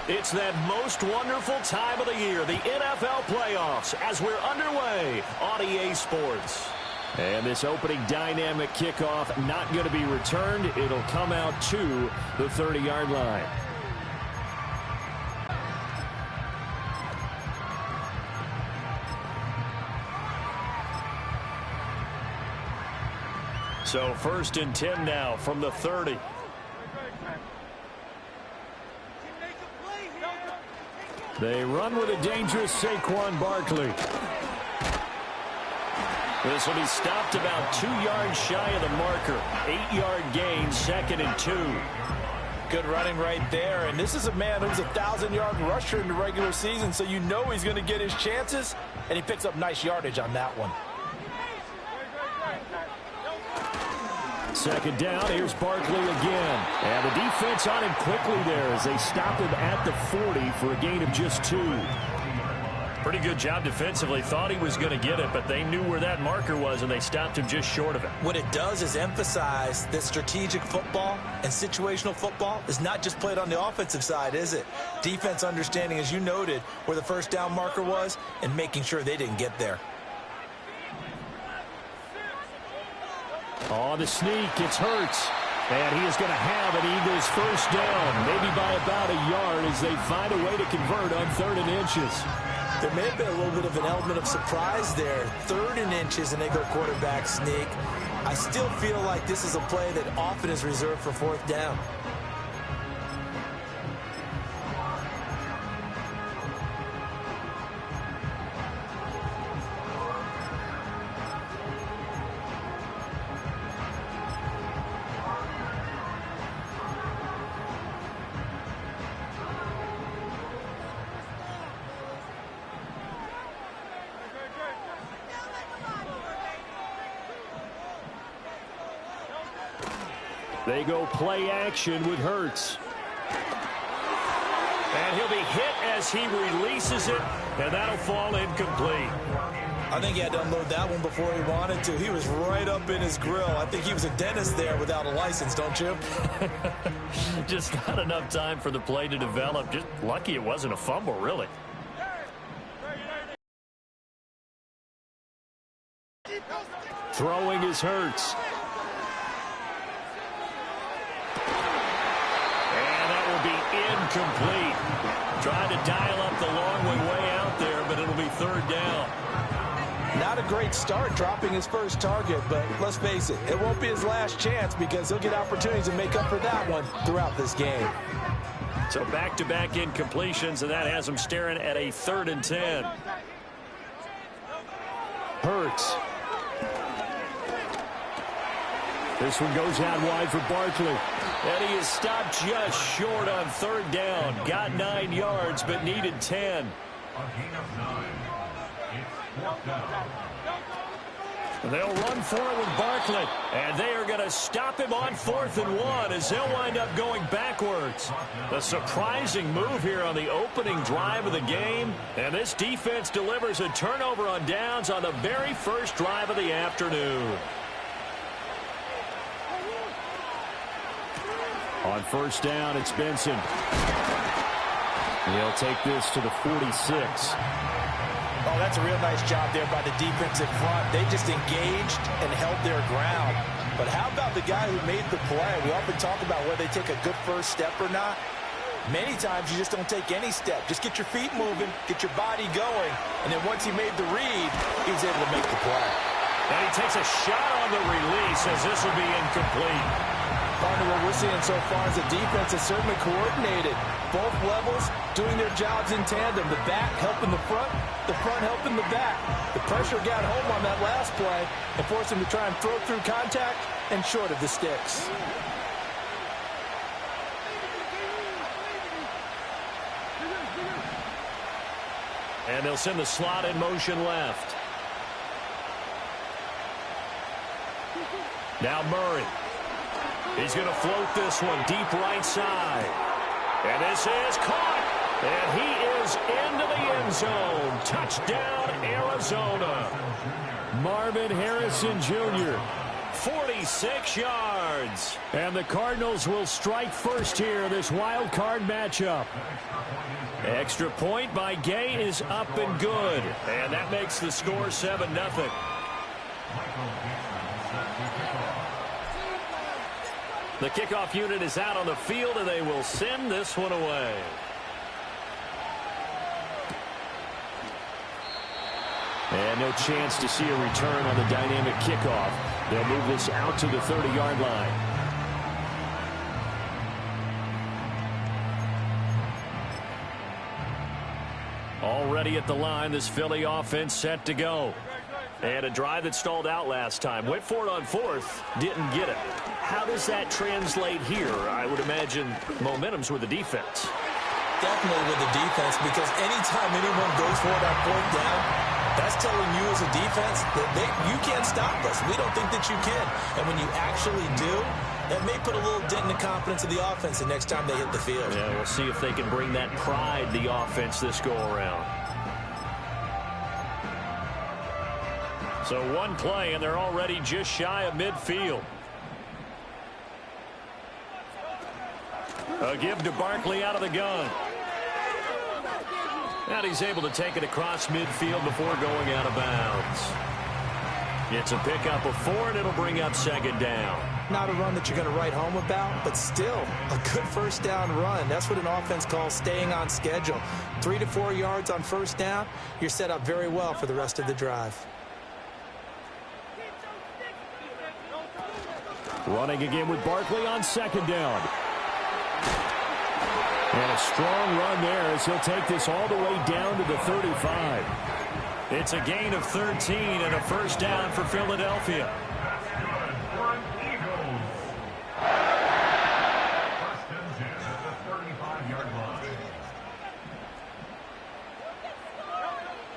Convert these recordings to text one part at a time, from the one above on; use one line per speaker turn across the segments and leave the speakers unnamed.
It's that most wonderful time of the year, the NFL playoffs, as we're underway on EA Sports. And this opening dynamic kickoff not going to be returned. It'll come out to the 30-yard line. So 1st and 10 now from the 30. They run with a dangerous Saquon Barkley. This will be stopped about 2 yards shy of the marker. 8-yard gain, 2nd and 2.
Good running right there. And this is a man who's a 1,000-yard rusher in the regular season, so you know he's going to get his chances. And he picks up nice yardage on that one.
2nd down, here's Barkley again. And the defense on him quickly there as they stop him at the 40 for a gain of just 2. Pretty good job defensively. Thought he was going to get it, but they knew where that marker was, and they stopped him just short of it.
What it does is emphasize that strategic football and situational football is not just played on the offensive side, is it? Defense understanding, as you noted, where the 1st down marker was and making sure they didn't get there.
On the sneak, it's Hurts. And he is going to have an Eagles 1st down, maybe by about a yard as they find a way to convert on 3rd and inches.
There may have been a little bit of an element of surprise there. 3rd and inches, and they go quarterback sneak. I still feel like this is a play that often is reserved for 4th down.
They go play action with Hurts. And he'll be hit as he releases it, and that'll fall incomplete.
I think he had to unload that one before he wanted to. He was right up in his grill. I think he was a dentist there without a license, don't you?
Just not enough time for the play to develop. Just lucky it wasn't a fumble, really. Throwing is Hurts. Incomplete. Trying to dial up the long way out there, but it'll be 3rd down.
Not a great start dropping his first target, but let's face it, it won't be his last chance because he'll get opportunities to make up for that one throughout this game.
So back-to-back incompletions, and that has him staring at a 3rd and 10. Hurts. This one goes out wide for Barkley. And he is stopped just short on 3rd down. Got 9 yards, but needed 10. They'll run for it with Barkley. And they are going to stop him on 4th and 1 as they'll wind up going backwards. A surprising move here on the opening drive of the game. And this defense delivers a turnover on downs on the very first drive of the afternoon. On 1st down, it's Benson. He'll take this to the 46.
Oh, that's a real nice job there by the defense in front. They just engaged and held their ground. But how about the guy who made the play? We often talk about whether they take a good first step or not. Many times you just don't take any step. Just get your feet moving, get your body going. And then once he made the read, he was able to make the play.
And he takes a shot on the release as this will be incomplete.
What we're seeing so far is the defense is certainly coordinated. Both levels doing their jobs in tandem. The back helping the front helping the back. The pressure got home on that last play and forced him to try and throw through contact and short of the sticks.
And they'll send the slot in motion left. Now Murray. He's going to float this one deep right side. And this is caught. And he is into the end zone. Touchdown, Arizona. Marvin Harrison Jr., 46 yards. yards. And the Cardinals will strike first here, this wild card matchup. Extra point by Gay is up and good. And that makes the score 7-0. The kickoff unit is out on the field, and they will send this one away. And no chance to see a return on the dynamic kickoff. They'll move this out to the 30-yard line. Already at the line, this Philly offense set to go. And a drive that stalled out last time. Went for it on fourth, didn't get it. How does that translate here? I would imagine momentum's with the defense.
Definitely with the defense, because anytime anyone goes for it on fourth down, that's telling you as a defense that you can't stop us. We don't think that you can. And when you actually do, that may put a little dent in the confidence of the offense the next time they hit the field.
Yeah, we'll see if they can bring that pride, the offense, this go-around. So one play, and they're already just shy of midfield. A give to Barkley out of the gun. And he's able to take it across midfield before going out of bounds. It's a pickup of 4, and it'll bring up second down.
Not a run that you're going to write home about, but still a good first down run. That's what an offense calls staying on schedule. 3 to 4 yards on first down, you're set up very well for the rest of the drive.
Running again with Barkley on second down. And a strong run there as he'll take this all the way down to the 35. It's a gain of 13 and a first down for Philadelphia.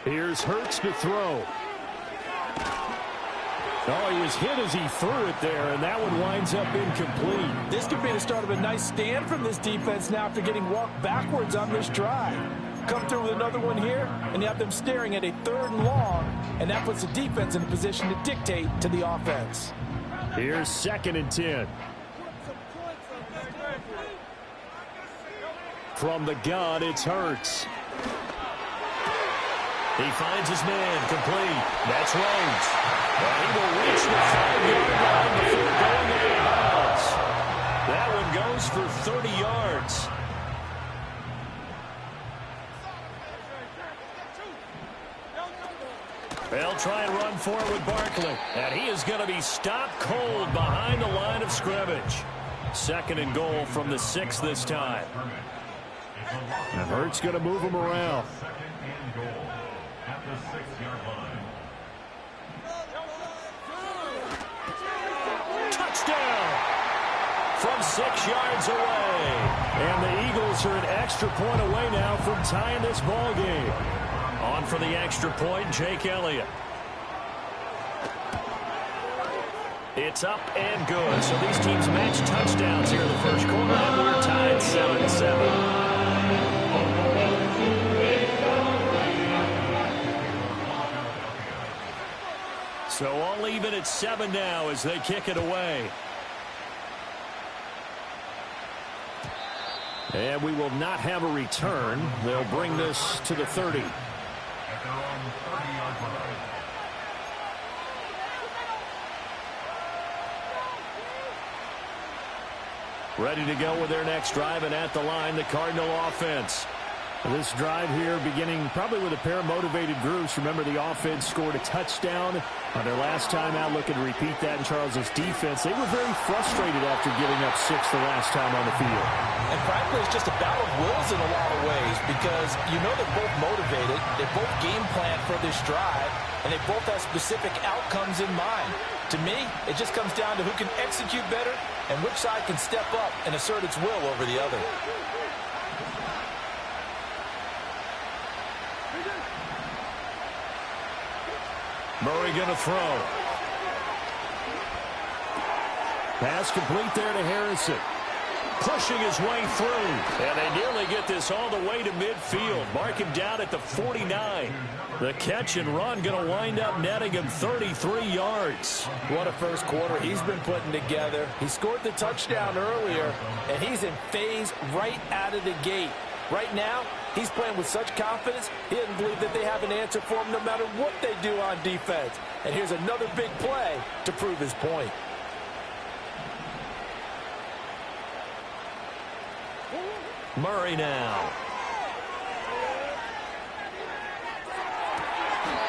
Here's Hurts to throw. Oh, he was hit as he threw it there, and that one winds up incomplete.
This could be the start of a nice stand from this defense now after getting walked backwards on this drive. Come through with another one here, and you have them staring at a 3rd and long, and that puts the defense in a position to dictate to the offense.
Here's 2nd and 10. From the gun, it's Hurts. He finds his man, complete. That's Rhodes. And he will reach the 5-yard line before going out of bounds. That one goes for 30 yards. They'll try and run for it with Barkley. And he is going to be stopped cold behind the line of scrimmage. 2nd and goal from the 6 this time. And Hurts going to move him around. Touchdown from 6 yards away. And the Eagles are an extra point away now from tying this ball game. On for the extra point, Jake Elliott. It's up and good. So these teams match touchdowns here in the first quarter, and we're tied 7-7. So all even at 7 now as they kick it away. And we will not have a return. They'll bring this to the 30. Ready to go with their next drive, and at the line, the Cardinal offense. This drive here beginning probably with a pair of motivated groups. Remember, the offense scored a touchdown on their last time out. Looking to repeat that in Charles's defense. They were very frustrated after giving up 6 the last time on the field.
And frankly, it's just a battle of wills in a lot of ways, because you know they're both motivated. They both game plan for this drive, and they both have specific outcomes in mind. To me, it just comes down to who can execute better and which side can step up and assert its will over the other.
Murray going to throw. Pass complete there to Harrison. pushing his way through. And they nearly get this all the way to midfield. Mark him down at the 49. The catch and run going to wind up netting him 33 yards.
What a first quarter he's been putting together. He scored the touchdown earlier, and he's in phase right out of the gate. Right now, he's playing with such confidence, he doesn't believe that they have an answer for him no matter what they do on defense. And here's another big play to prove his point.
Murray now.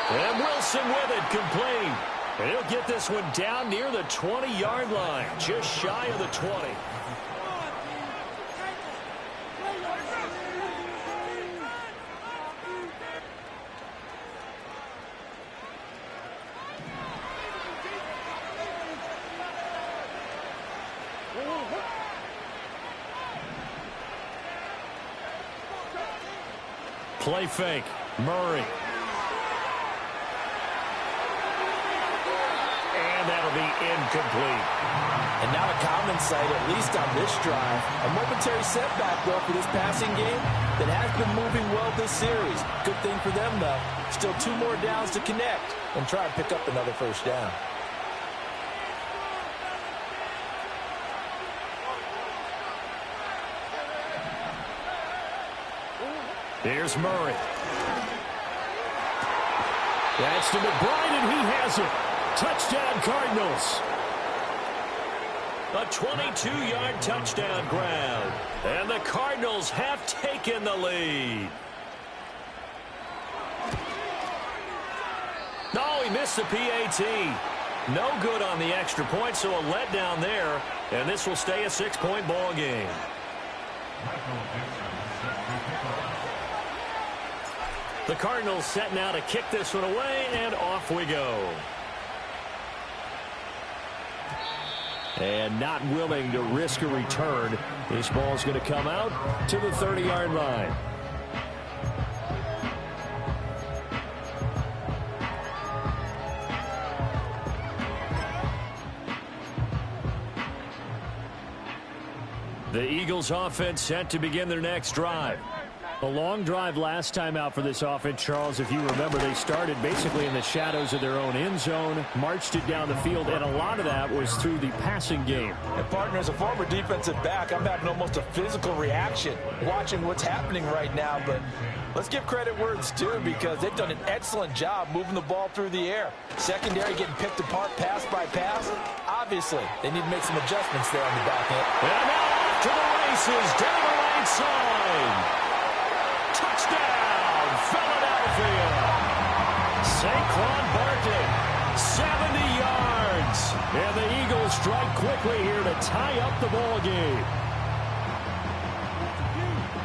And Wilson with it, complete. And he'll get this one down near the 20-yard line, just shy of the 20. Play fake. Murray. And that'll be incomplete.
And not a common sight, at least on this drive. A momentary setback, though, for this passing game that has been moving well this series. Good thing for them, though. Still 2 more downs to connect and try and pick up another first down.
Here's Murray. That's to McBride, and he has it. Touchdown, Cardinals. A 22-yard touchdown grab. And the Cardinals have taken the lead. Oh, he missed the PAT. No good on the extra point, so a letdown there. And this will stay a 6-point ball game. The Cardinals set now to kick this one away, and off we go. And not willing to risk a return. This ball's going to come out to the 30-yard line. The Eagles offense set to begin their next drive. A long drive last time out for this offense, Charles. If you remember, they started basically in the shadows of their own end zone, marched it down the field, and a lot of that was through the passing game.
And, partner, as a former defensive back, I'm having almost a physical reaction watching what's happening right now. But let's give credit where it's due, because they've done an excellent job moving the ball through the air. Secondary getting picked apart pass by pass. Obviously, they need to make some adjustments there on the back end.
And now off to the races down the right side. Touchdown, Philadelphia. Saquon Barkley, 70 yards. And the Eagles strike quickly here to tie up the ball game.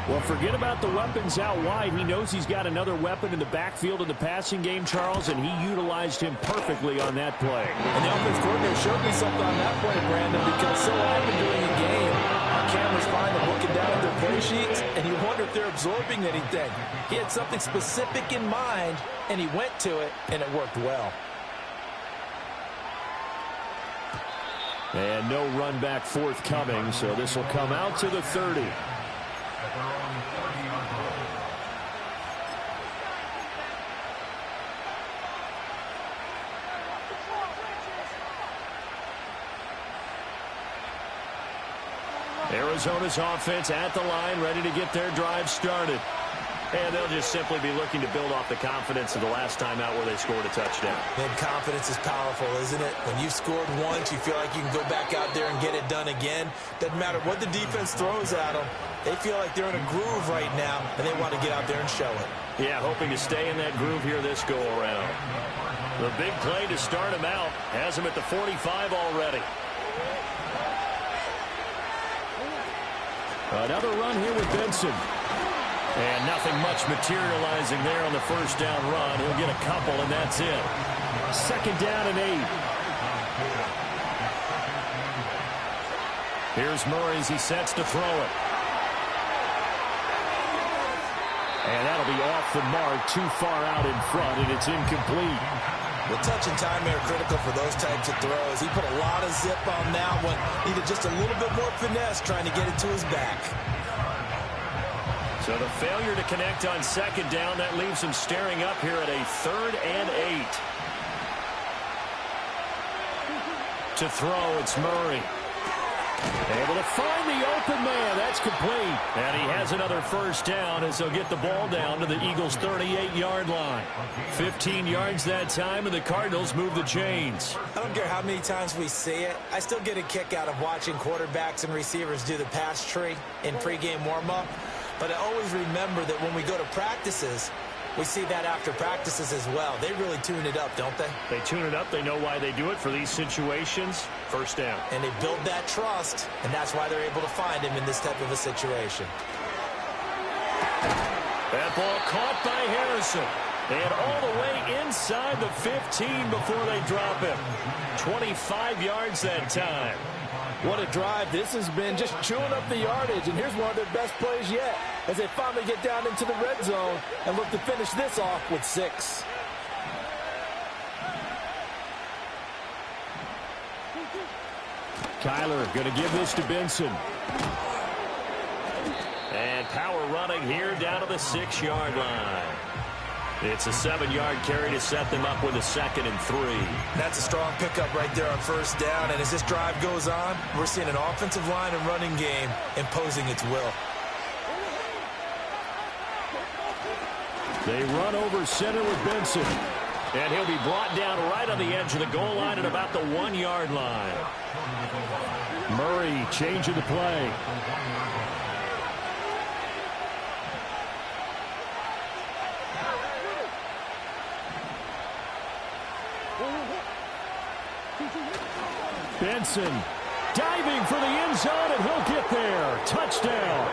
Well, forget about the weapons out wide. He knows he's got another weapon in the backfield in the passing game, Charles, and he utilized him perfectly on that play.
And the offense coordinator showed me something on that play, Brandon, because so often during a game, our cameras find them looking down at their play sheets, and you wonder if they're absorbing anything. He had something specific in mind, and he went to it, and it worked well.
And no run back forthcoming, so this will come out to the 30. Arizona's offense at the line, ready to get their drive started. And they'll just simply be looking to build off the confidence of the last time out where they scored a touchdown.
And confidence is powerful, isn't it? When you've scored once, you feel like you can go back out there and get it done again. Doesn't matter what the defense throws at them. They feel like they're in a groove right now, and they want to get out there and show it.
Yeah, hoping to stay in that groove here this go-around. The big play to start him out has him at the 45 already. Another run here with Benson. And nothing much materializing there on the first down run. He'll get a couple, and that's it. 2nd down and 8. Here's Murray as he sets to throw it. And that'll be off the mark, too far out in front, and it's incomplete.
The touch and timing are critical for those types of throws. He put a lot of zip on that one. Needed just a little bit more finesse trying to get it to his back.
So the failure to connect on second down, that leaves him staring up here at a 3rd and 8. To throw, it's Murray. Able to find the open man. That's complete. And he has another first down as he'll get the ball down to the Eagles' 38-yard line. 15 yards that time, and the Cardinals move the chains.
I don't care how many times we see it. I still get a kick out of watching quarterbacks and receivers do the pass tree in pregame warm-up. But I always remember that when we go to practices, we see that after practices as well. They really tune it up, don't they?
They tune it up. They know why they do it for these situations. First down.
And they build that trust, and that's why they're able to find him in this type of a situation.
That ball caught by Harrison. And all the way inside the 15 before they drop him. 25 yards that time.
What a drive this has been, just chewing up the yardage. And here's one of their best plays yet as they finally get down into the red zone and look to finish this off with 6.
Kyler going to give this to Benson. And power running here down to the 6-yard line. It's a 7-yard carry to set them up with a 2nd and 3.
That's a strong pickup right there on first down. And as this drive goes on, we're seeing an offensive line and running game imposing its will.
They run over center with Benson. And he'll be brought down right on the edge of the goal line at about the 1-yard line. Murray changing the play. Benson diving for the end zone, and he'll get there. Touchdown.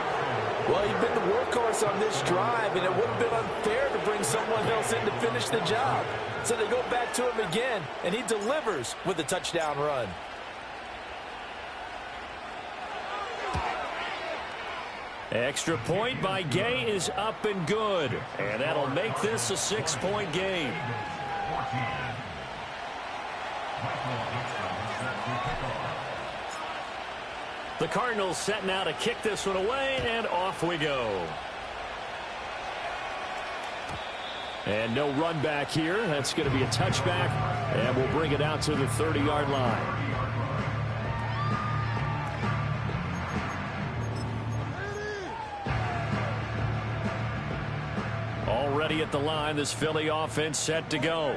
Well, he's been the workhorse on this drive, and it would have been unfair to bring someone else in to finish the job. So they go back to him again, and he delivers with a touchdown run.
Extra point by Gay is up and good. And that'll make this a 6-point game. The Cardinals set now to kick this one away, and off we go. And no run back here. That's going to be a touchback, and we'll bring it out to the 30-yard line. Already at the line, this Philly offense set to go.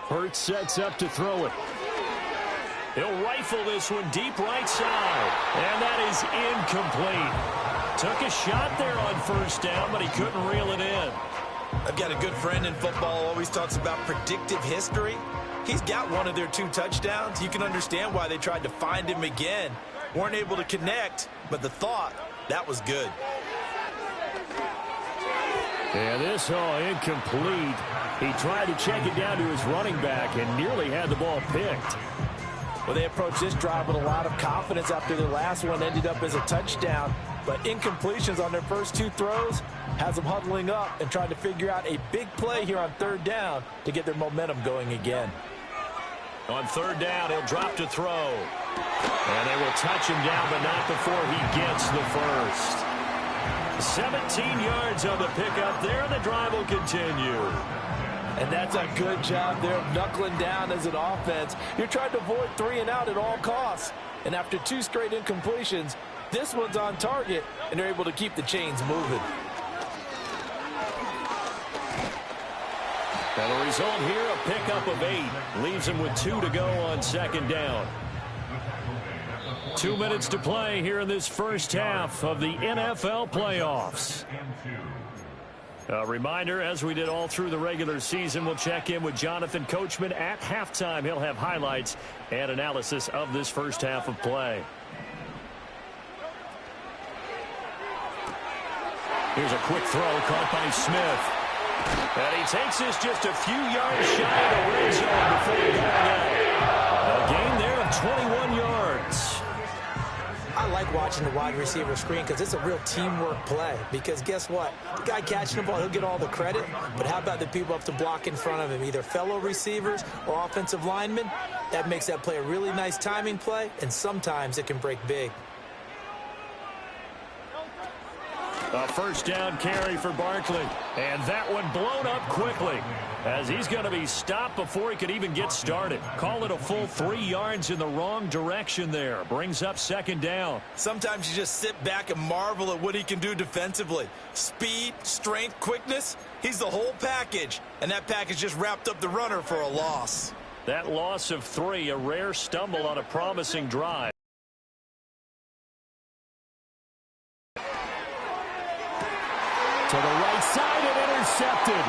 Hurts sets up to throw it. He'll rifle this one deep right side. And that is incomplete. Took a shot there on first down, but he couldn't reel it in.
I've got a good friend in football, always talks about predictive history. He's got one of their 2 touchdowns. You can understand why they tried to find him again. Weren't able to connect, but the thought, that was good.
Yeah, this all incomplete. He tried to check it down to his running back and nearly had the ball picked.
Well, they approached this drive with a lot of confidence after the last one ended up as a touchdown. But incompletions on their first 2 throws has them huddling up and trying to figure out a big play here on 3rd down to get their momentum going again.
On 3rd down, he'll drop to throw. And they will touch him down, but not before he gets the first. 17 yards on the pickup there, and the drive will continue.
And that's a good job there of knuckling down as an offense. You're trying to avoid 3 and out at all costs. And after 2 straight incompletions, this one's on target, and they're able to keep the chains moving.
And the result here, a pickup of 8. Leaves him with 2 to go on 2nd down. 2 minutes to play here in this first half of the NFL playoffs. A reminder, as we did all through the regular season, we'll check in with Jonathan Coachman at halftime. He'll have highlights and analysis of this first half of play. Here's a quick throw caught by Smith. And he takes this just a few yards shy of the red zone before going out. A gain there of 21 yards.
I like watching catching the wide receiver screen because it's a real teamwork play. Because guess what? The guy catching the ball, he'll get all the credit. But how about the people up to block in front of him, either fellow receivers or offensive linemen? That makes that play a really nice timing play, and sometimes it can break big.
A first down carry for Barkley. And that one blown up quickly, as he's going to be stopped before he could even get started. Call it a full 3 yards in the wrong direction there. Brings up second down.
Sometimes you just sit back and marvel at what he can do defensively. Speed, strength, quickness, he's the whole package. And that package just wrapped up the runner for a loss.
That loss of 3, a rare stumble on a promising drive. To the right side and intercepted.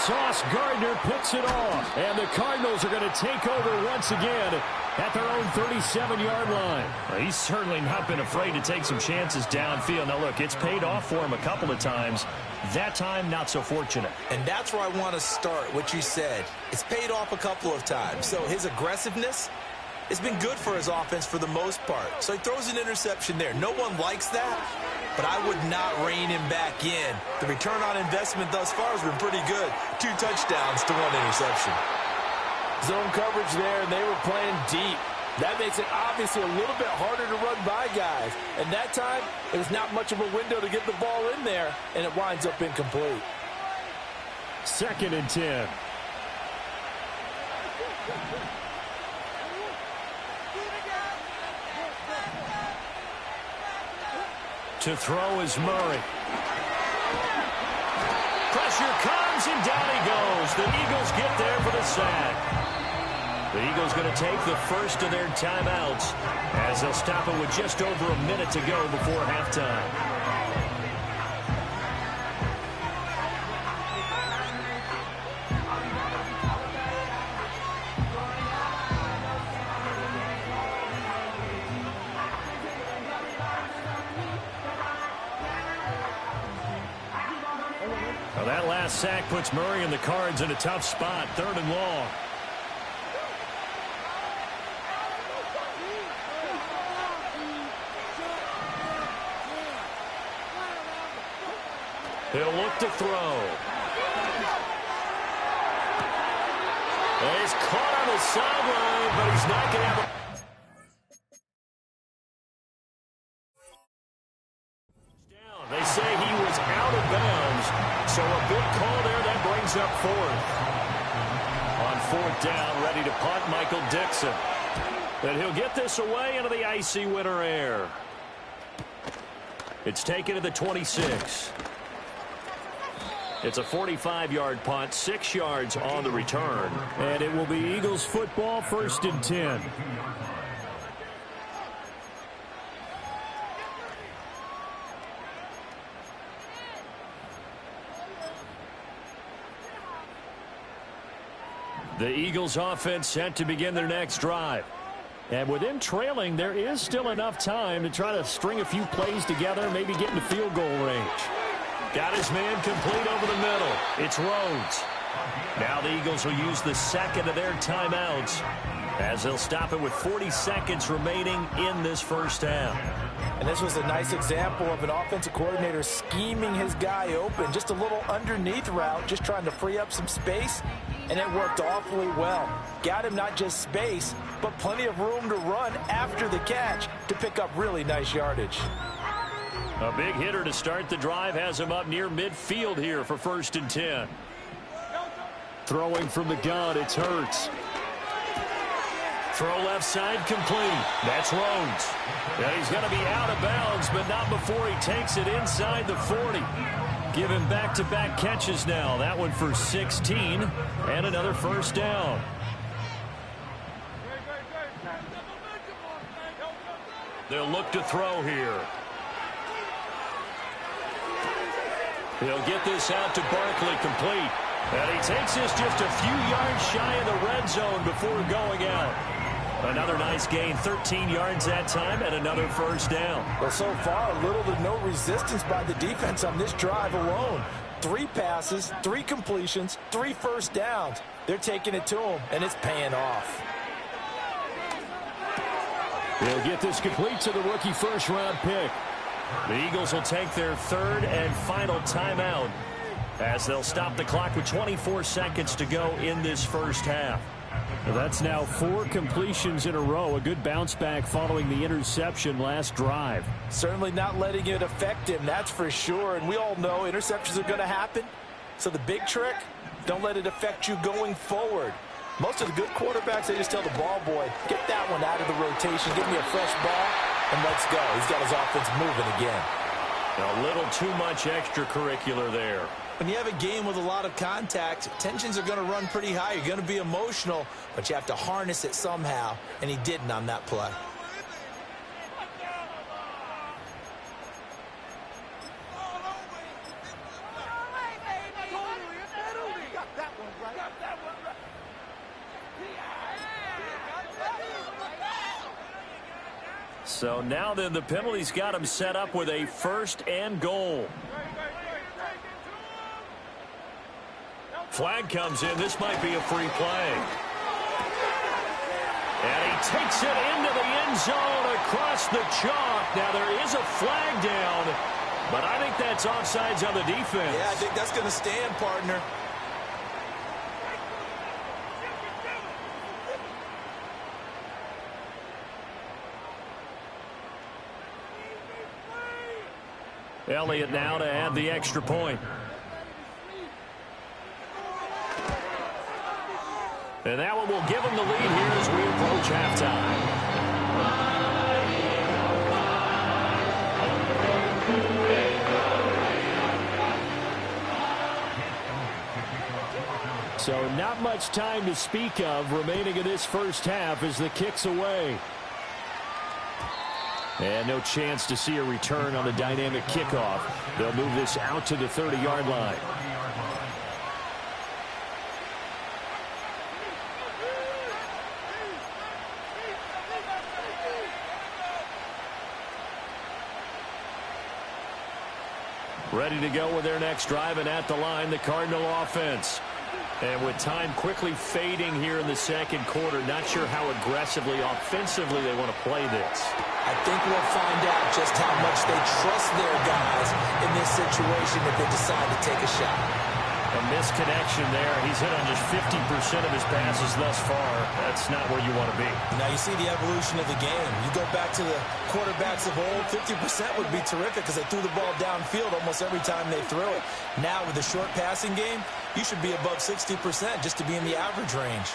Sauce Gardner picks it off. And the Cardinals are going to take over once again at their own 37-yard line. Well, he's certainly not been afraid to take some chances downfield. Now, look, it's paid off for him a couple of times. That time, not so fortunate.
And that's where I want to start, what you said. It's paid off a couple of times. So his aggressiveness, it's been good for his offense for the most part. So he throws an interception there. No one likes that, but I would not rein him back in. The return on investment thus far has been pretty good. 2 touchdowns to 1 interception.
Zone coverage there, and they were playing deep. That makes it obviously a little bit harder to run by guys. And that time, it was not much of a window to get the ball in there, and it winds up incomplete.
2nd and 10. To throw is Murray. Pressure comes, and down he goes. The Eagles get there for the sack. The Eagles going to take the first of their timeouts as they'll stop it with just over a minute to go before halftime. Well, that last sack puts Murray and the Cards in a tough spot, 3rd and long. He'll look to throw. And he's caught on the sideline, but he's not going to have a... They say he was out of bounds, so a big call there. That brings up 4th. On 4th down, ready to punt, Michael Dixon. And he'll get this away into the icy winter air. It's taken to the 26. It's a 45-yard punt, 6 yards on the return. And it will be Eagles football, 1st and 10. The Eagles offense set to begin their next drive. And with them trailing, there is still enough time to try to string a few plays together, maybe get into field goal range. Got his man complete over the middle. It's Rhodes. Now the Eagles will use the second of their timeouts as they'll stop it with 40 seconds remaining in this first half.
And this was a nice example of an offensive coordinator scheming his guy open. Just a little underneath route, just trying to free up some space, and it worked awfully well. Got him not just space, but plenty of room to run after the catch to pick up really nice yardage.
A big hitter to start the drive has him up near midfield here for 1st and 10. Throwing from the gun, it's Hurts. Throw left side complete. That's Rhodes. And he's going to be out of bounds, but not before he takes it inside the 40. Give him back-to-back catches now. That one for 16 and another first down. They'll look to throw here. He'll get this out to Barkley complete. And he takes this just a few yards shy of the red zone before going out. Another nice gain, 13 yards that time, and another first down.
Well, so far, little to no resistance by the defense on this drive alone. 3 passes, 3 completions, 3 first downs. They're taking it to him, and it's paying off.
He'll get this complete to the rookie first-round pick. The Eagles will take their third and final timeout as they'll stop the clock with 24 seconds to go in this first half. That's now 4 completions in a row. A good bounce back following the interception last drive.
Certainly not letting it affect him, that's for sure. And we all know interceptions are going to happen. So the big trick, don't let it affect you going forward. Most of the good quarterbacks, they just tell the ball boy, get that one out of the rotation, give me a fresh ball, and let's go. He's got his offense moving again.
A little too much extracurricular there.
When you have a game with a lot of contact, tensions are going to run pretty high. You're going to be emotional, but you have to harness it somehow, and he didn't on that play.
So now then the penalty's got him set up with a first and goal. Flag comes in. This might be a free play. And he takes it into the end zone across the chalk. Now there is a flag down, but I think that's offsides on the defense.
Yeah, I think that's going to stand, partner.
Elliott now to add the extra point. And that one will give him the lead here as we approach halftime. So not much time to speak of remaining in this first half as the kick's away. And no chance to see a return on the dynamic kickoff. They'll move this out to the 30-yard line. Ready to go with their next drive, and at the line, the Cardinal offense. And with time quickly fading here in the second quarter, not sure how aggressively, offensively they want to play this.
I think we'll find out just how much they trust their guys in this situation if they decide to take a shot.
A misconnection there. He's hit on just 50% of his passes thus far. That's not where you want to be.
Now you see the evolution of the game. You go back to the quarterbacks of old, 50% would be terrific because they threw the ball downfield almost every time they threw it. Now with the short passing game, you should be above 60% just to be in the average range.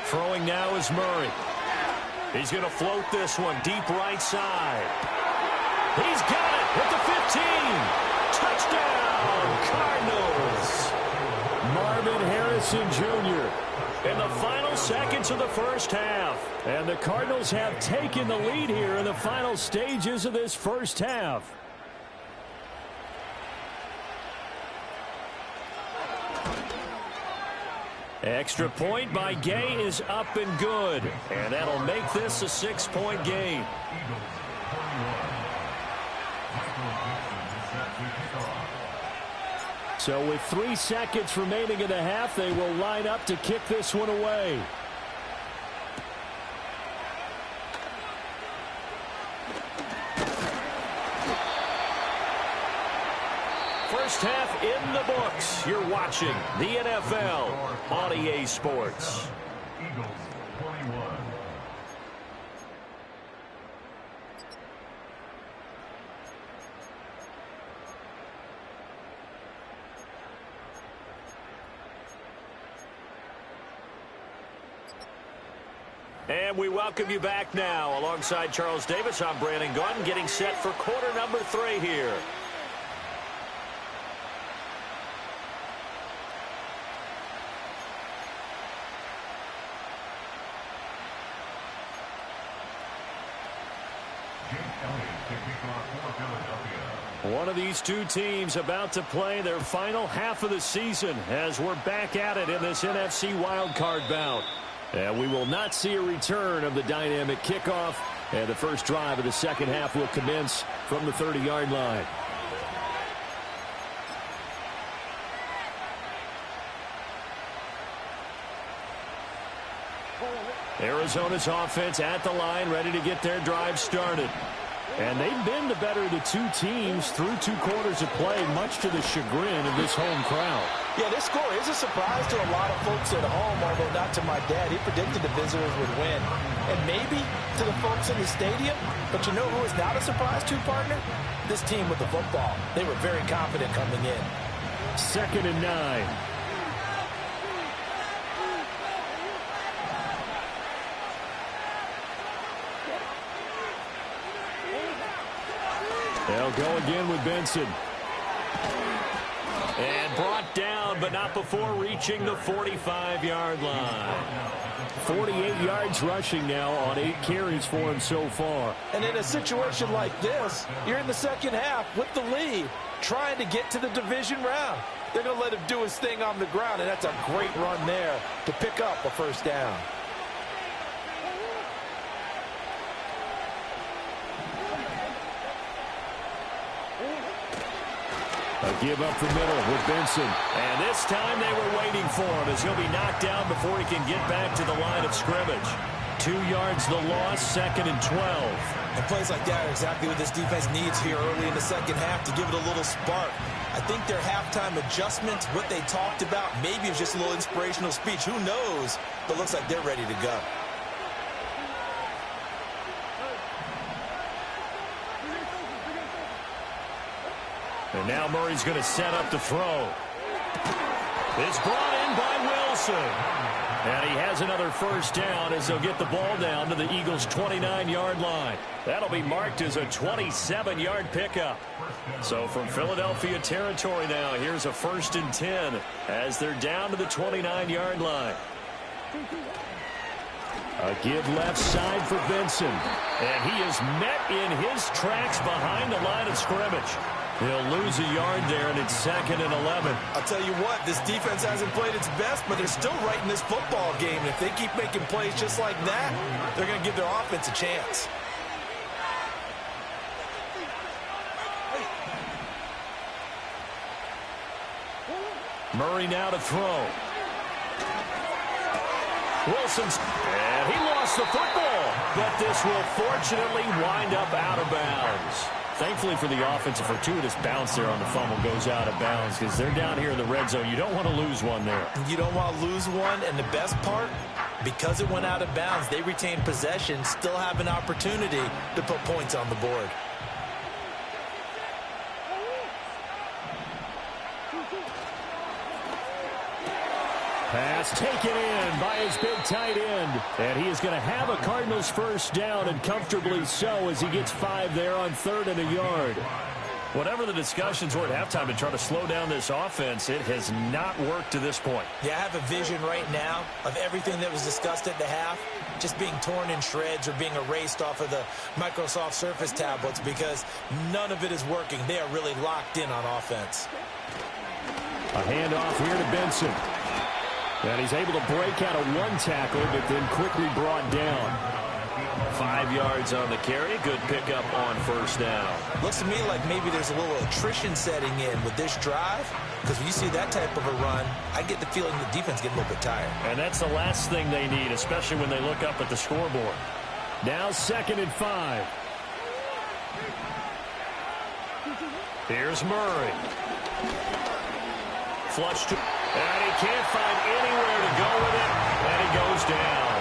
Throwing now is Murray. He's going to float this one deep right side. He's got it at the 15. Touchdown, Cardinals. Marvin Harrison Jr. in the final seconds of the first half. And the Cardinals have taken the lead here in the final stages of this first half. Extra point by Gay is up and good. And that'll make this a 6-point game. So with 3 seconds remaining in the half, they will line up to kick this one away. First half in the books. You're watching the NFL on EA Sports. Eagles 21. And we welcome you back now. Alongside Charles Davis, I'm Brandon Gunn, getting set for quarter number 3 here. One of these two teams about to play their final half of the season as we're back at it in this NFC wildcard bout. And we will not see a return of the dynamic kickoff. And the first drive of the second half will commence from the 30-yard line. Arizona's offense at the line, ready to get their drive started. And they've been the better of the two teams through 2 quarters of play, much to the chagrin of this home crowd.
Yeah, this score is a surprise to a lot of folks at home, although not to my dad. He predicted the visitors would win. And maybe to the folks in the stadium. But you know who is not a surprise to, partner? This team with the football. They were very confident coming in.
2nd and 9. They'll go again with Benson. And brought down, but not before reaching the 45-yard line. 48 yards rushing now on 8 carries for him so far.
And in a situation like this, you're in the second half with the lead, trying to get to the division round. They're going to let him do his thing on the ground, and that's a great run there to pick up a first down.
A give up the middle with Benson. And this time they were waiting for him as he'll be knocked down before he can get back to the line of scrimmage. 2 yards the loss, 2nd and 12.
And plays like that are exactly what this defense needs here early in the second half to give it a little spark. I think their halftime adjustments, what they talked about, maybe it's just a little inspirational speech. Who knows? But looks like they're ready to go.
And now Murray's going to set up the throw. It's brought in by Wilson. And he has another first down as they'll get the ball down to the Eagles' 29-yard line. That'll be marked as a 27-yard pickup. So from Philadelphia territory now, here's a 1st and 10 as they're down to the 29-yard line. A give left side for Benson. And he is met in his tracks behind the line of scrimmage. He'll lose a yard there, and it's 2nd and 11.
I'll tell you what, this defense hasn't played its best, but they're still right in this football game. And if they keep making plays just like that, they're going to give their offense a chance.
Murray now to throw. Wilson's, and he lost the football, but this will fortunately wind up out of bounds. Thankfully for the offense, a fortuitous bounce there on the fumble goes out of bounds because they're down here in the red zone. You don't want to lose one there.
You don't want to lose one, and the best part, because it went out of bounds, they retain possession, still have an opportunity to put points on the board.
Pass taken in by his big tight end. And he is going to have a Cardinals first down, and comfortably so, as he gets 5 there on 3rd and a yard. Whatever the discussions were at halftime to try to slow down this offense, it has not worked to this point.
Yeah, I have a vision right now of everything that was discussed at the half just being torn in shreds or being erased off of the Microsoft Surface tablets because none of it is working. They are really locked in on offense.
A handoff here to Benson. And he's able to break out of 1 tackle, but then quickly brought down. 5 yards on the carry. Good pickup on first down.
Looks to me like maybe there's a little attrition setting in with this drive, because when you see that type of a run, I get the feeling the defense getting a little bit tired.
And that's the last thing they need, especially when they look up at the scoreboard. Now 2nd and 5. Here's Murray. Flush to, and he can't find anywhere to go with it, and he goes down.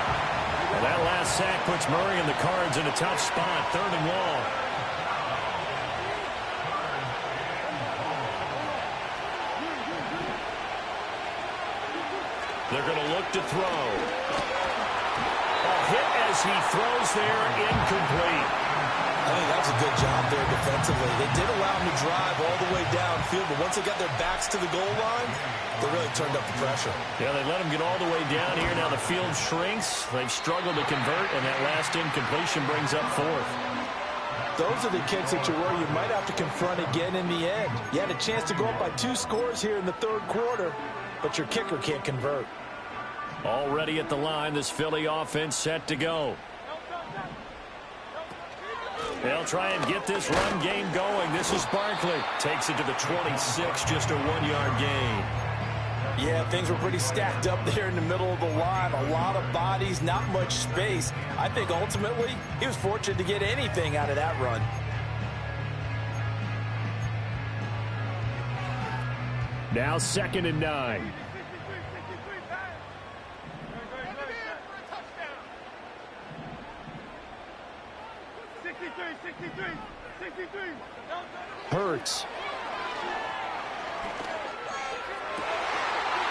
And that last sack puts Murray and the Cards in a tough spot, 3rd and long. They're going to look to throw. A hit as he throws there, incomplete.
I think that was a good job there defensively. They did allow him to drive all the way downfield, but once they got their backs to the goal line, they really turned up the pressure.
Yeah, they let him get all the way down here. Now the field shrinks. They've struggled to convert, and that last incompletion brings up 4th.
Those are the kicks that you worry you might have to confront again in the end. You had a chance to go up by 2 scores here in the 3rd quarter, but your kicker can't convert.
Already at the line, this Philly offense set to go. They'll try and get this run game going. This is Barkley. Takes it to the 26, just a 1-yard gain.
Yeah, things were pretty stacked up there in the middle of the line. A lot of bodies, not much space. I think ultimately he was fortunate to get anything out of that run.
Now 2nd and 9. Hurts.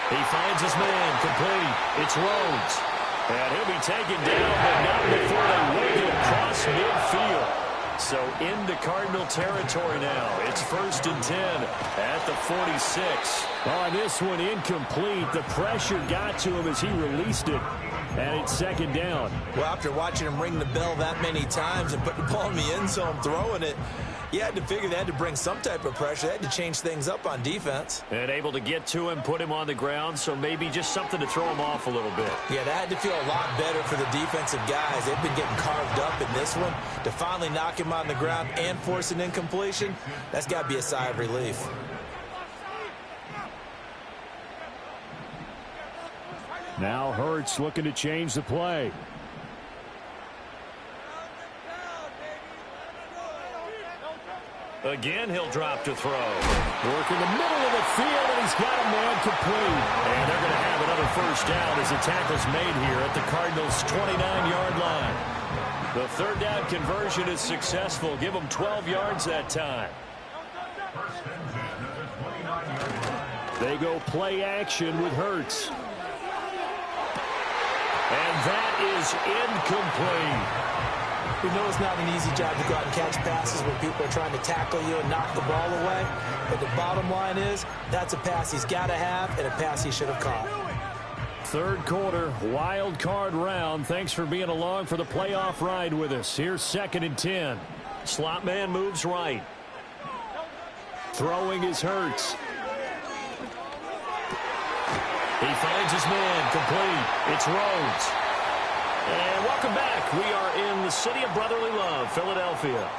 He finds his man, complete. It's Rhodes. And he'll be taken down, but not before they wave it across midfield. So into Cardinal territory now. It's 1st and 10 at the 46. On this one, incomplete. The pressure got to him as he released it. And it's 2nd down.
Well, after watching him ring the bell that many times and put the ball in the end zone, throwing it, you had to figure they had to bring some type of pressure. They had to change things up on defense.
And able to get to him, put him on the ground, so maybe just something to throw him off a little bit.
Yeah, that had to feel a lot better for the defensive guys. They've been getting carved up in this one. To finally knock him on the ground and force an incompletion, that's got to be a sigh of relief.
Now Hurts looking to change the play. Again, he'll drop to throw. Work in the middle of the field, and he's got a man complete. And they're going to have another 1st down as the tackle's made here at the Cardinals' 29-yard line. The 3rd down conversion is successful. Give them 12 yards that time. They go play action with Hurts. And that is incomplete.
We know it's not an easy job to go out and catch passes when people are trying to tackle you and knock the ball away. But the bottom line is, that's a pass he's got to have and a pass he should have caught.
3rd quarter, wild card round. Thanks for being along for the playoff ride with us. Here's 2nd and 10. Slot man moves right. Throwing is Hurts. He finds his man, complete. It's Rhodes. And welcome back. We are in the city of brotherly love, Philadelphia.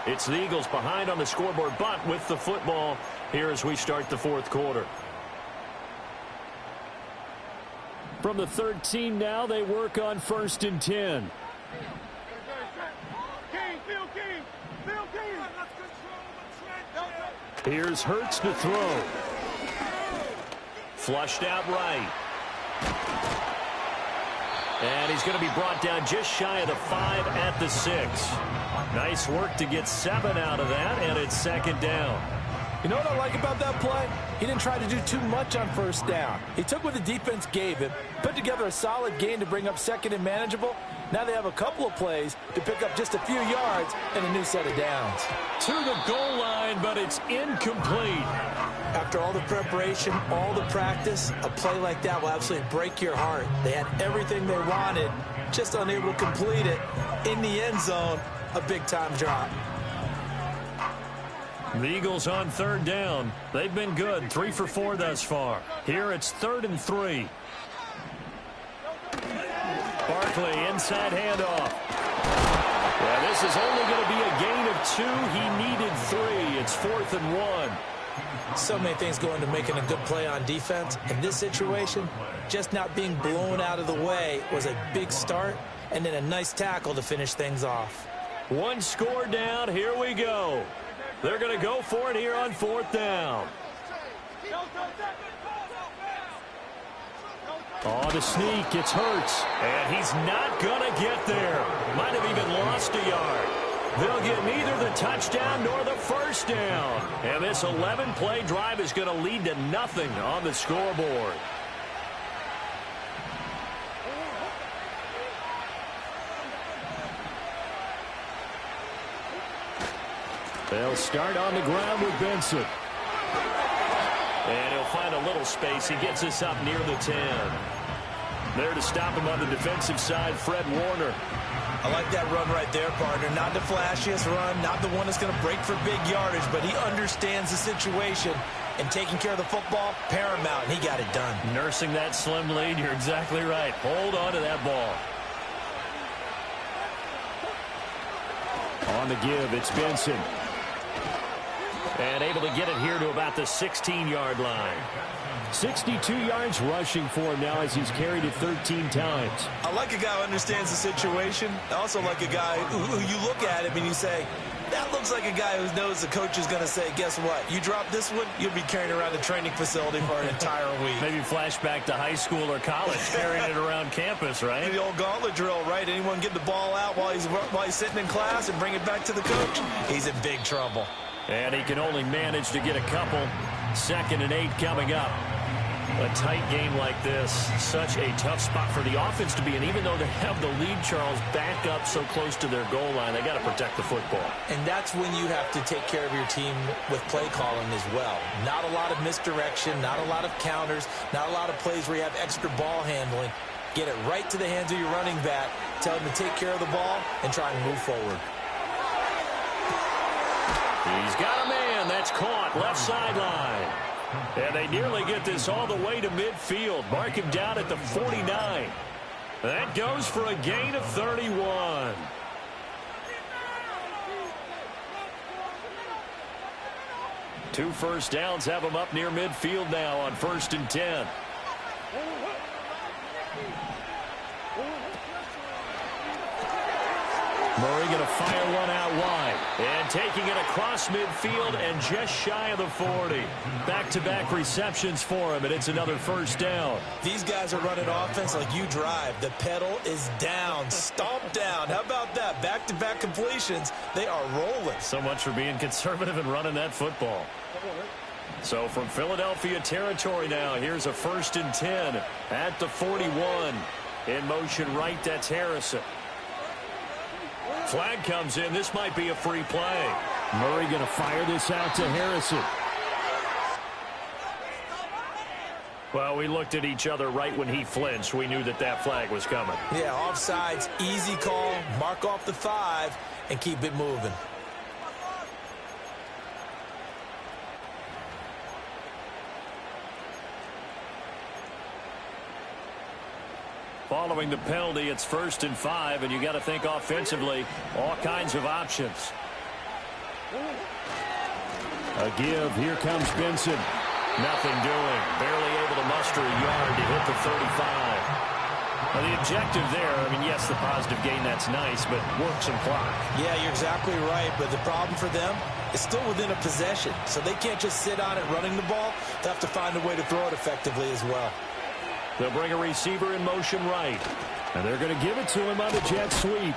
It's the Eagles behind on the scoreboard, but with the football here as we start the 4th quarter. From the 13 now, they work on 1st and 10. Here's Hurts to throw. Flushed out right. And he's going to be brought down just shy of the 5 at the 6. Nice work to get 7 out of that, and it's 2nd down.
You know what I like about that play? He didn't try to do too much on 1st down. He took what the defense gave him, put together a solid gain to bring up 2nd and manageable. Now they have a couple of plays to pick up just a few yards and a new set of downs.
To the goal line, but it's incomplete.
After all the preparation, all the practice, a play like that will absolutely break your heart. They had everything they wanted, just unable to complete it. In the end zone, a big-time drop.
The Eagles on 3rd down. They've been good, 3 for 4 thus far. Here it's 3rd and 3. Barkley, inside handoff. Yeah, this is only going to be a gain of 2. He needed 3. It's 4th and 1.
So many things go into making a good play on defense. In this situation, just not being blown out of the way was a big start, and then a nice tackle to finish things off.
1 score down. Here we go. They're going to go for it here on 4th down. On the sneak, it's Hurts. And he's not going to get there. Might have even lost a yard. They'll get neither the touchdown nor the 1st down. And this 11-play drive is going to lead to nothing on the scoreboard. They'll start on the ground with Benson. And he'll find a little space. He gets us up near the 10. There to stop him on the defensive side, Fred Warner.
I like that run right there, partner. Not the flashiest run, not the one that's going to break for big yardage, but he understands the situation, and taking care of the football, paramount, and he got it done.
Nursing that slim lead, you're exactly right. Hold on to that ball. On the give, it's Benson. And able to get it here to about the 16-yard line.
62 yards rushing for him now as he's carried it 13 times.
I like a guy who understands the situation. I also like a guy who you look at him and you say, that looks like a guy who knows the coach is going to say, guess what? You drop this one, you'll be carrying around the training facility for an entire week.
Maybe flashback to high school or college, carrying it around campus, right?
The old gauntlet drill, right? Anyone get the ball out while he's sitting in class and bring it back to the coach? He's in big trouble.
And he can only manage to get a couple. 2nd and 8 coming up. A tight game like this, such a tough spot for the offense to be in. Even though they have the lead, Charles, back up so close to their goal line, they got to protect the football.
And that's when you have to take care of your team with play calling as well. Not a lot of misdirection, not a lot of counters, not a lot of plays where you have extra ball handling. Get it right to the hands of your running back. Tell him to take care of the ball and try and move forward.
He's got a man. That's caught. Left sideline. And they nearly get this all the way to midfield. Mark him down at the 49. That goes for a gain of 31. Two first downs have him up near midfield now on 1st and 10. Murray going to fire one out wide. And taking it across midfield and just shy of the 40. Back-to-back receptions for him, and it's another first down.
These guys are running offense like you drive. The pedal is down, stomped down. How about that? Back-to-back completions. They are rolling.
So much for being conservative and running that football. So from Philadelphia territory now, here's a 1st and 10 at the 41. In motion right, that's Harrison. Flag comes in. This might be a free play.
Murray going to fire this out to Harrison.
Well, we looked at each other right when he flinched. We knew that that flag was coming.
Yeah, offsides, easy call. Mark off the 5 and keep it moving.
Following the penalty, it's 1st and 5, and you got to think offensively, all kinds of options.
A give. Here comes Benson.
Nothing doing. Barely able to muster a yard to hit the 35. Now, the objective there, I mean, yes, the positive gain, that's nice, but work some clock.
Yeah, you're exactly right, but the problem for them is still within a possession, so they can't just sit on it running the ball. They have to find a way to throw it effectively as well.
They'll bring a receiver in motion right.
And they're going to give it to him on the jet sweep.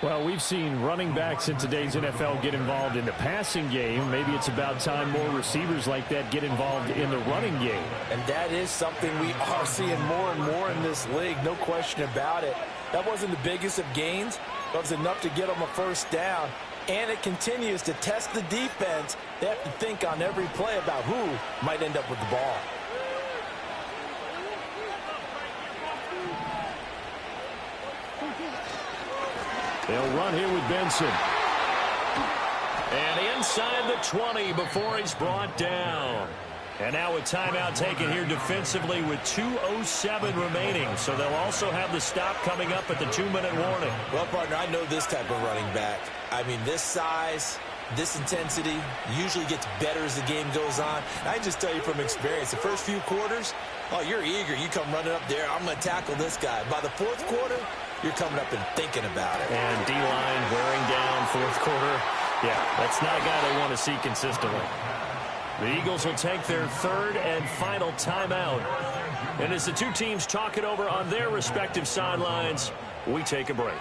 Well, we've seen running backs in today's NFL get involved in the passing game. Maybe it's about time more receivers like that get involved in the running game.
And that is something we are seeing more and more in this league, no question about it. That wasn't the biggest of gains, but it was enough to get them a first down. And it continues to test the defense. They have to think on every play about who might end up with the ball.
They'll run here with Benson.
And inside the 20 before he's brought down. And now a timeout taken here defensively with 2:07 remaining. So they'll also have the stop coming up at the 2-minute warning.
Well, partner, I know this type of running back. I mean, this size, this intensity usually gets better as the game goes on. I can just tell you from experience, the first few quarters, oh, you're eager. You come running up there, I'm going to tackle this guy. By the 4th quarter, you're coming up and thinking about it.
And D-line wearing down 4th quarter. Yeah, that's not a guy they want to see consistently. The Eagles will take their 3rd and final timeout. And as the two teams talk it over on their respective sidelines, we take a break.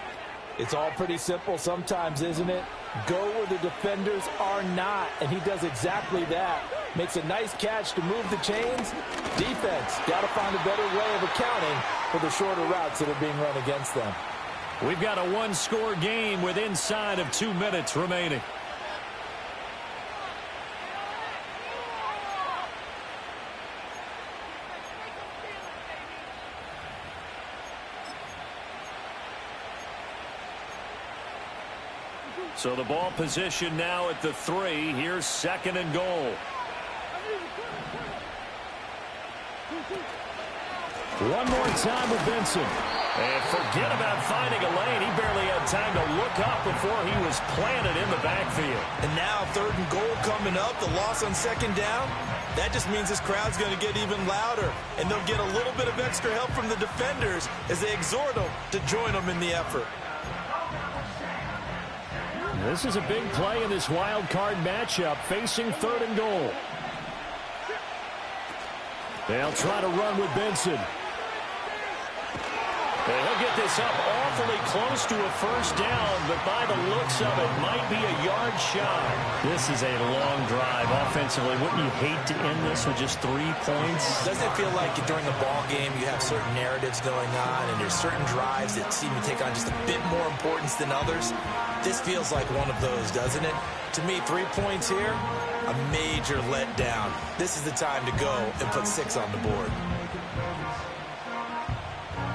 It's all pretty simple sometimes, isn't it? Go where the defenders are not, and he does exactly that. Makes a nice catch to move the chains. Defense got to find a better way of accounting for the shorter routes that are being run against them.
We've got a one-score game with inside of 2 minutes remaining. So the ball position now at the 3. Here's 2nd and goal.
One more time with Benson.
And forget about finding a lane. He barely had time to look up before he was planted in the backfield.
And now 3rd and goal coming up, the loss on 2nd down. That just means this crowd's going to get even louder, and they'll get a little bit of extra help from the defenders as they exhort them to join them in the effort.
This is a big play in this wild card matchup, facing 3rd and goal. They'll try to run with Benson.
And he'll get this up awfully close to a 1st down, but by the looks of it, might be a yard shy.
This is a long drive offensively. Wouldn't you hate to end this with just 3 points?
Doesn't it feel like during the ball game you have certain narratives going on and there's certain drives that seem to take on just a bit more importance than others? This feels like one of those, doesn't it? To me, 3 points here, a major letdown. This is the time to go and put 6 on the board.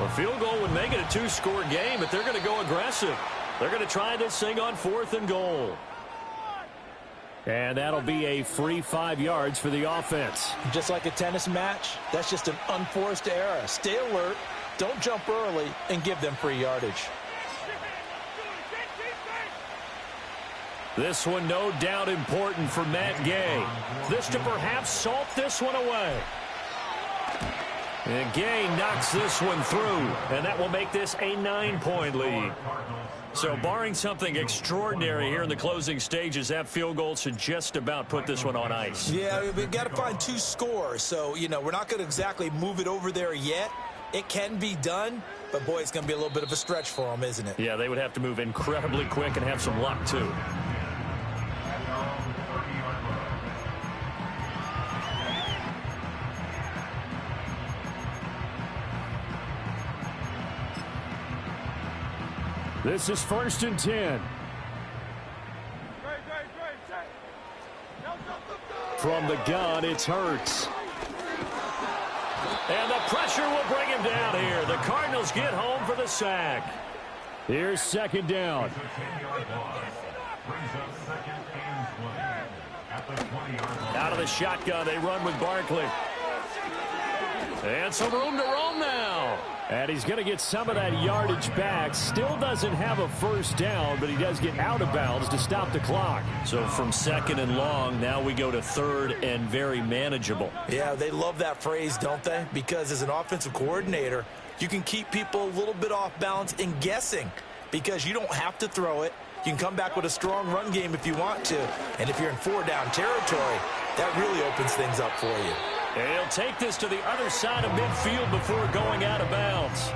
A field goal would make it a 2-score game, but they're going to go aggressive. They're going to try this thing on 4th and goal.
And that'll be a free 5 yards for the offense.
Just like a tennis match, that's just an unforced error. Stay alert, don't jump early, and give them free yardage.
This one no doubt important for Matt Gay. This to perhaps salt this one away. And Gay knocks this one through, and that will make this a 9-point lead. So barring something extraordinary here in the closing stages, that field goal should just about put this one on ice.
Yeah, we've got to find 2 scores. So, we're not going to exactly move it over there yet. It can be done, but, boy, it's going to be a little bit of a stretch for them, isn't it?
Yeah, they would have to move incredibly quick and have some luck, too.
This is 1st and 10. From the gun, it's Hurts.
And the pressure will bring him down here. The Cardinals get home for the sack.
Here's 2nd down.
Out of the shotgun, they run with Barkley. And some room to roam now.
And he's going to get some of that yardage back. Still doesn't have a 1st down, but he does get out of bounds to stop the clock.
So from 2nd and long, now we go to 3rd and very manageable.
Yeah, they love that phrase, don't they? Because as an offensive coordinator, you can keep people a little bit off balance and guessing because you don't have to throw it. You can come back with a strong run game if you want to. And if you're in 4-down territory, that really opens things up for you.
And he'll take this to the other side of midfield before going out of bounds.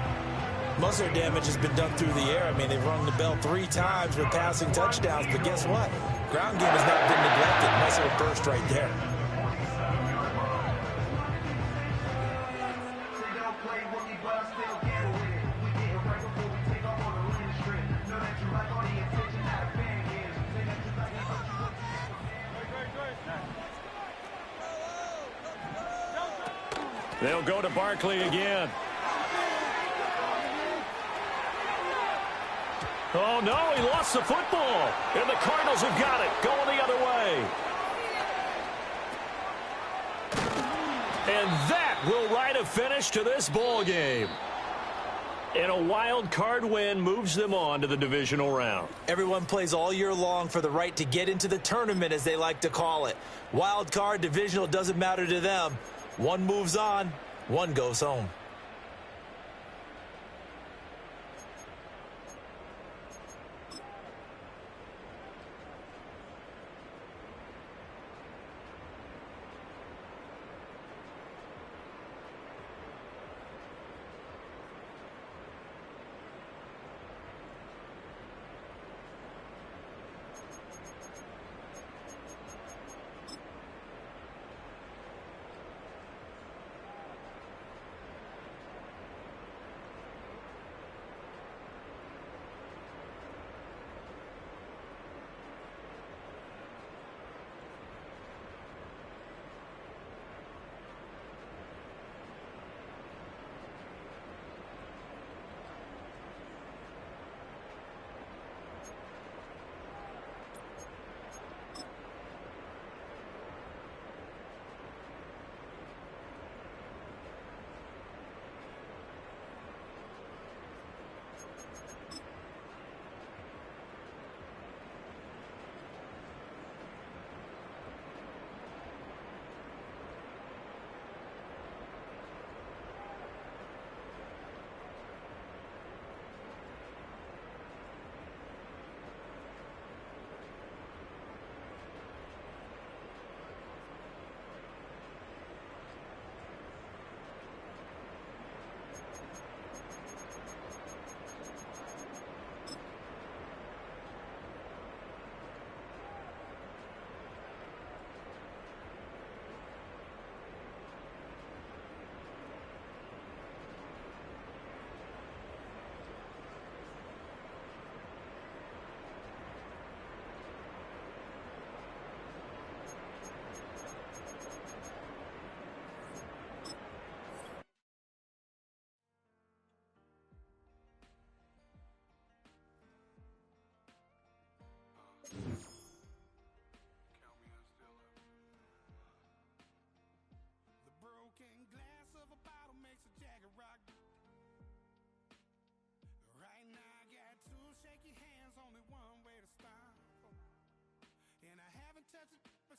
Most of their damage has been done through the air. I mean, they've rung the bell 3 times with passing touchdowns, but guess what? Ground game has not been neglected. Nice little burst right there.
They'll go to Barkley again. Oh, no, he lost the football. And the Cardinals have got it, going the other way. And that will write a finish to this ball game. And a wild card win moves them on to the divisional round.
Everyone plays all year long for the right to get into the tournament, as they like to call it. Wild card, divisional, doesn't matter to them. One moves on, one goes home.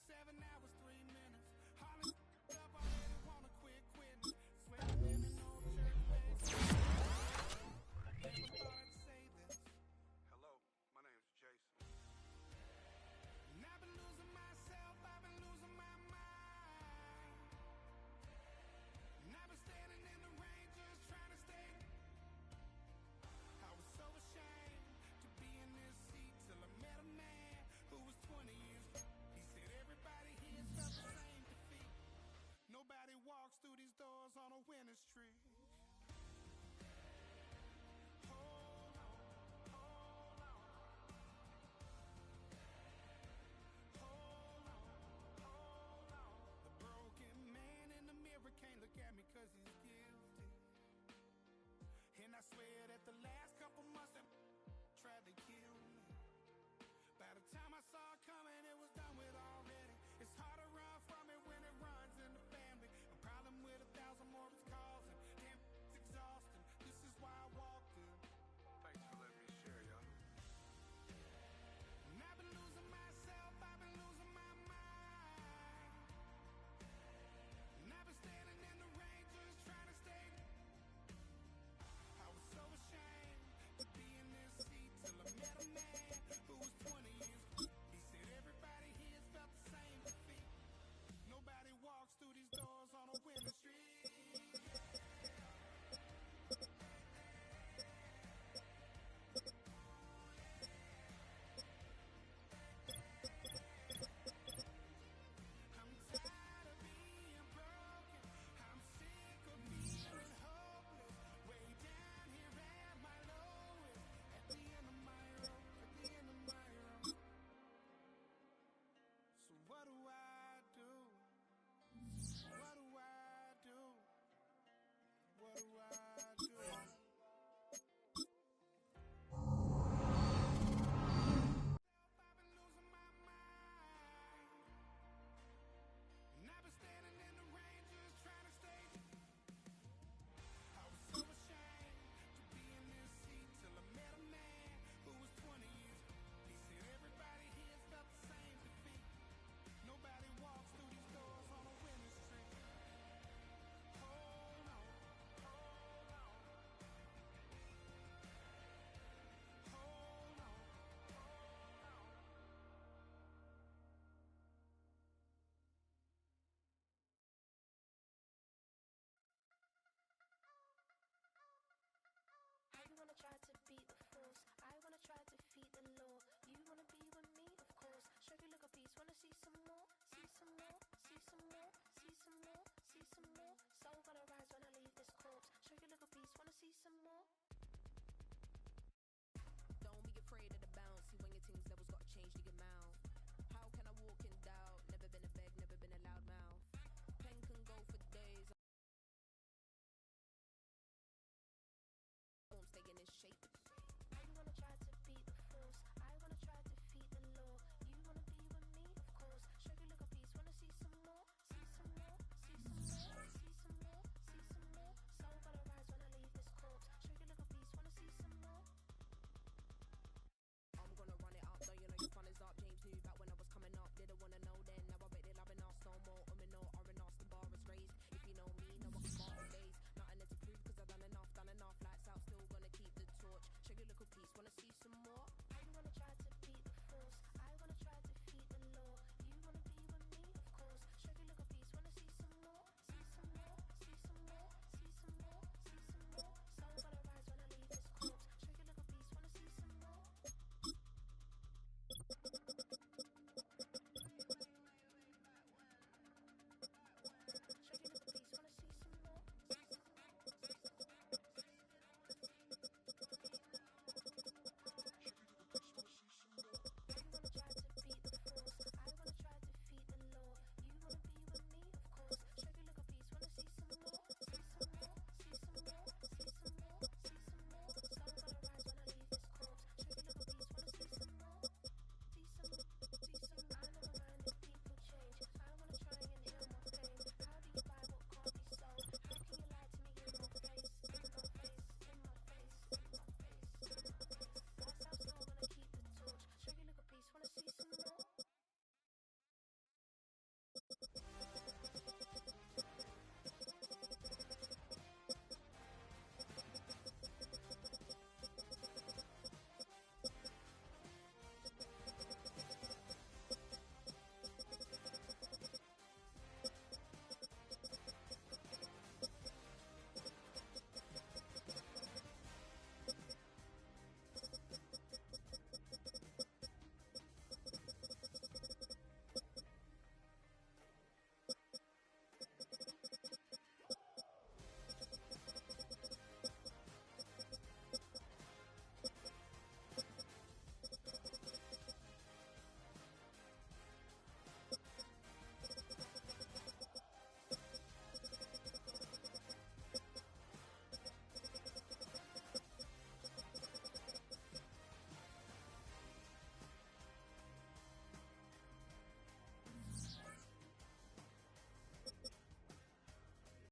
7 hours, 3 minutes. Holland up, already wanna quit quitting. Sweating in an old church base. Never thought I'd say this.
Hello, my name's Jason.
And I've been losing myself, I've been losing my mind. And I've been standing in the rain just trying to stay. I was so ashamed to be in this seat till I met a man who was 20 years. He said everybody here's felt the same defeat. Nobody walks through these doors on a winning streak. Hold on, hold on. Hold on, hold on. The broken man in the mirror can't look at me 'cause he's guilty. And I swear that the last couple months that tried to kill me. By the time I saw it coming, it was done with already. It's hard to run from it when it runs in the family. A problem with 1,000 more it's causing. Damn, it's exhausting. This is why I walked in.
Thanks for letting me share, y'all.
And I've been losing myself, I've been losing my mind. And I've been standing in the rain just trying to stay. I was so ashamed to be in this seat till I met a man who was 20 years. He said everybody here's felt the same defeat. Nobody walks through these doors on a winning streak. I'm tired of being broken. I'm sick of being hopeless. Way down here at my lowest. At the end of my rope, at the end of my rope. So what do I do? What do I do? What do I do? I've been losing my mind. And I've been standing in the rain just trying to stay. I was so ashamed to be in this seat till I met a man who was 20 years. He said everybody here's felt the same defeat. Nobody walks through these doors on a winning streak. Hold on, hold on. Hold on, hold on.
I wanna try to beat the force. I wanna try to defeat the law. You wanna be with me, of course. Show you look a piece. Wanna see some more? See some more? See some more? See some more? See some more? Soul gonna rise when I leave this corpse. Show you look a piece. Wanna see some more?
Don't be afraid of the bounce. See when your things levels gotta change the amount.